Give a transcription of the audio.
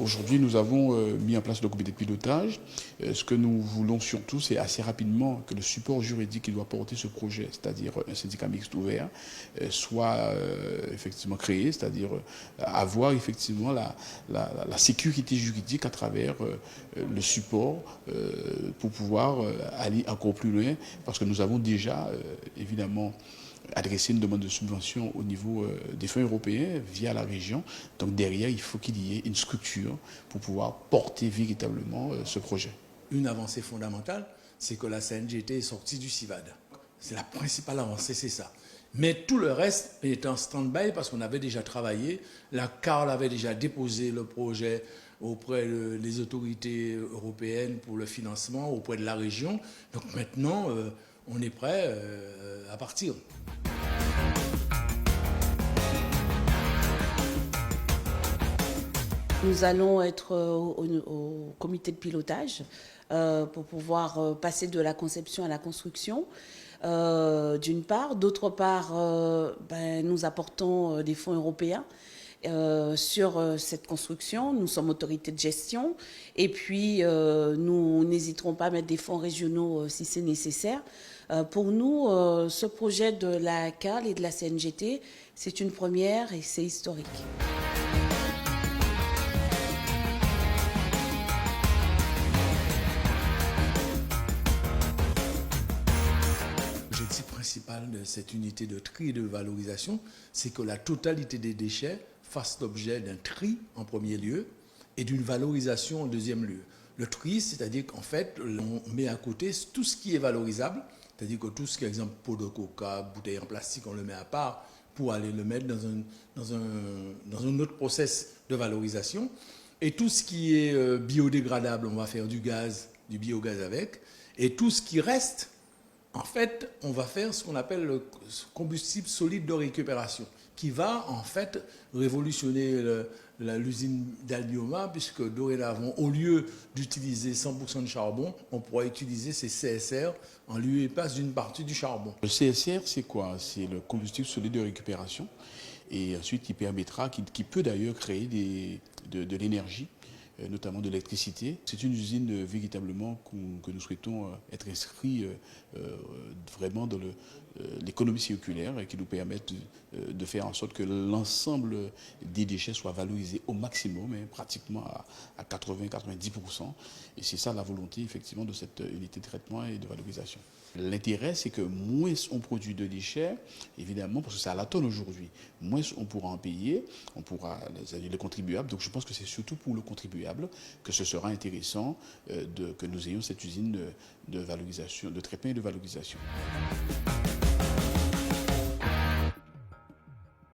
Aujourd'hui, nous avons mis en place le comité de pilotage. Ce que nous voulons surtout, c'est assez rapidement que le support juridique qui doit porter ce projet, c'est-à-dire un syndicat mixte ouvert, soit effectivement créé, c'est-à-dire avoir effectivement la sécurité juridique à travers le support pour pouvoir aller encore plus loin, parce que nous avons déjà évidemment adresser une demande de subvention au niveau des fonds européens via la région. Donc derrière, il faut qu'il y ait une structure pour pouvoir porter véritablement ce projet. Une avancée fondamentale, c'est que la CNGT est sortie du CIVAD. C'est la principale avancée, c'est ça. Mais tout le reste est en stand-by parce qu'on avait déjà travaillé. La CARL avait déjà déposé le projet auprès des autorités européennes pour le financement, auprès de la région. Donc maintenant, on est prêt à partir. Nous allons être au comité de pilotage pour pouvoir passer de la conception à la construction, d'une part. D'autre part, nous apportons des fonds européens sur cette construction. Nous sommes autorité de gestion et puis nous n'hésiterons pas à mettre des fonds régionaux si c'est nécessaire. Pour nous, ce projet de la CARL et de la CNGT, c'est une première et c'est historique. L'objectif principal de cette unité de tri et de valorisation, c'est que la totalité des déchets fasse l'objet d'un tri en premier lieu et d'une valorisation en deuxième lieu. Le tri, c'est-à-dire qu'en fait, on met à côté tout ce qui est valorisable, c'est-à-dire que tout ce qui est, exemple, pot de coca, bouteille en plastique, on le met à part pour aller le mettre dans un autre process de valorisation. Et tout ce qui est biodégradable, on va faire du gaz, du biogaz avec. Et tout ce qui reste, en fait, on va faire ce qu'on appelle le combustible solide de récupération, qui va en fait révolutionner l'usine d'Albioma, puisque dorénavant, au lieu d'utiliser 100% de charbon, on pourra utiliser ces CSR en lieu et place d'une partie du charbon. Le CSR, c'est quoi? C'est le combustible solide de récupération. Et ensuite, il permettra, qui peut d'ailleurs créer de l'énergie, notamment de l'électricité. C'est une usine véritablement que nous souhaitons être inscrits vraiment dans l'économie circulaire et qui nous permette de faire en sorte que l'ensemble des déchets soient valorisés au maximum, pratiquement à 80-90%. Et c'est ça la volonté effectivement de cette unité de traitement et de valorisation. L'intérêt, c'est que moins on produit de déchets, évidemment, parce que c'est à la tonne aujourd'hui, moins on pourra en payer, on pourra, c'est-à-dire les contribuables. Donc je pense que c'est surtout pour le contribuable que ce sera intéressant que nous ayons cette usine de valorisation, de traitement et de valorisation.